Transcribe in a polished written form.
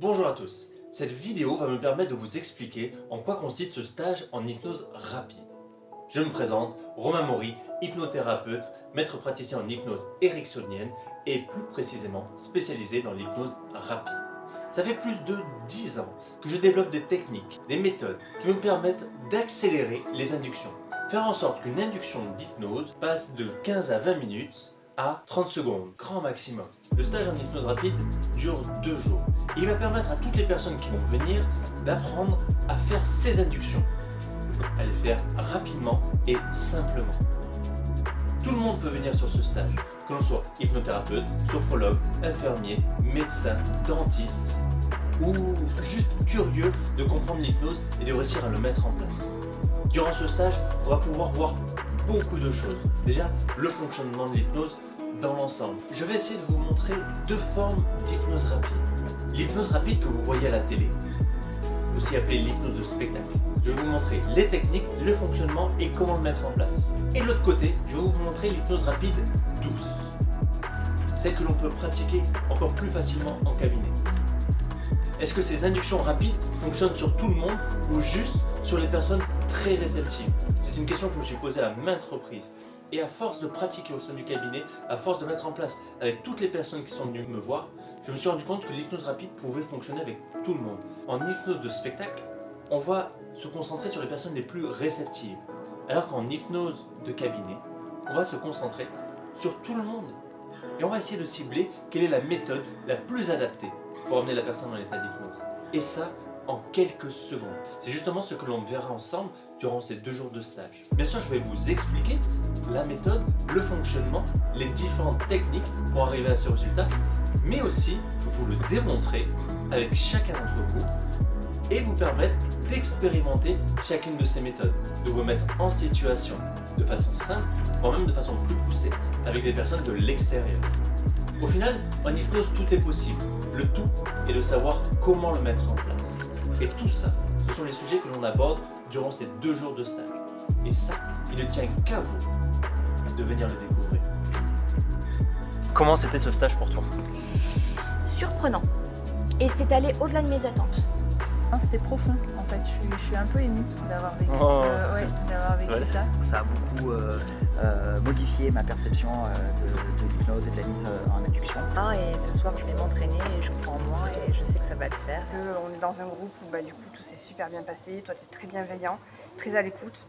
Bonjour à tous, cette vidéo va me permettre de vous expliquer en quoi consiste ce stage en hypnose rapide. Je me présente, Romain Maury, hypnothérapeute, maître praticien en hypnose ericksonienne et plus précisément spécialisé dans l'hypnose rapide. Ça fait plus de 10 ans que je développe des techniques, des méthodes qui me permettent d'accélérer les inductions. Faire en sorte qu'une induction d'hypnose passe de 15 à 20 minutes à 30 secondes, grand maximum. Le stage en hypnose rapide dure 2 jours. Il va permettre à toutes les personnes qui vont venir d'apprendre à faire ces inductions, à les faire rapidement et simplement. Tout le monde peut venir sur ce stage, que l'on soit hypnothérapeute, sophrologue, infirmier, médecin, dentiste ou juste curieux de comprendre l'hypnose et de réussir à le mettre en place. Durant ce stage, on va pouvoir voir beaucoup de choses. Déjà, le fonctionnement de l'hypnose dans l'ensemble. Je vais essayer de vous montrer 2 formes d'hypnose rapide. L'hypnose rapide que vous voyez à la télé, aussi appelée l'hypnose de spectacle. Je vais vous montrer les techniques, le fonctionnement et comment le mettre en place. Et de l'autre côté, je vais vous montrer l'hypnose rapide douce. Celle que l'on peut pratiquer encore plus facilement en cabinet. Est-ce que ces inductions rapides fonctionnent sur tout le monde ou juste sur les personnes très réceptives? C'est une question que je me suis posée à maintes reprises. Et à force de pratiquer au sein du cabinet, à force de mettre en place avec toutes les personnes qui sont venues me voir, je me suis rendu compte que l'hypnose rapide pouvait fonctionner avec tout le monde. En hypnose de spectacle, on va se concentrer sur les personnes les plus réceptives. Alors qu'en hypnose de cabinet, on va se concentrer sur tout le monde. Et on va essayer de cibler quelle est la méthode la plus adaptée pour amener la personne dans l'état d'hypnose. Et ça, en quelques secondes. C'est justement ce que l'on verra ensemble durant ces 2 jours de stage. Bien sûr, je vais vous expliquer la méthode, le fonctionnement, les différentes techniques pour arriver à ce résultat, mais aussi vous le démontrer avec chacun d'entre vous et vous permettre d'expérimenter chacune de ces méthodes, de vous mettre en situation de façon simple, voire même de façon plus poussée, avec des personnes de l'extérieur. Au final, en hypnose, tout est possible. Le tout est de savoir comment le mettre en place. Et tout ça, ce sont les sujets que l'on aborde durant ces 2 jours de stage. Et ça, il ne tient qu'à vous de venir le découvrir. Comment c'était ce stage pour toi? Surprenant. Et c'est allé au-delà de mes attentes. C'était profond en fait, je suis un peu émue d'avoir vécu, ça. Ça a beaucoup modifié ma perception de l'hypnose et de la mise en induction. Et ce soir je vais m'entraîner et je crois en moi et je sais que ça va le faire. On est dans un groupe où du coup tout s'est super bien passé, toi tu es très bienveillant, très à l'écoute.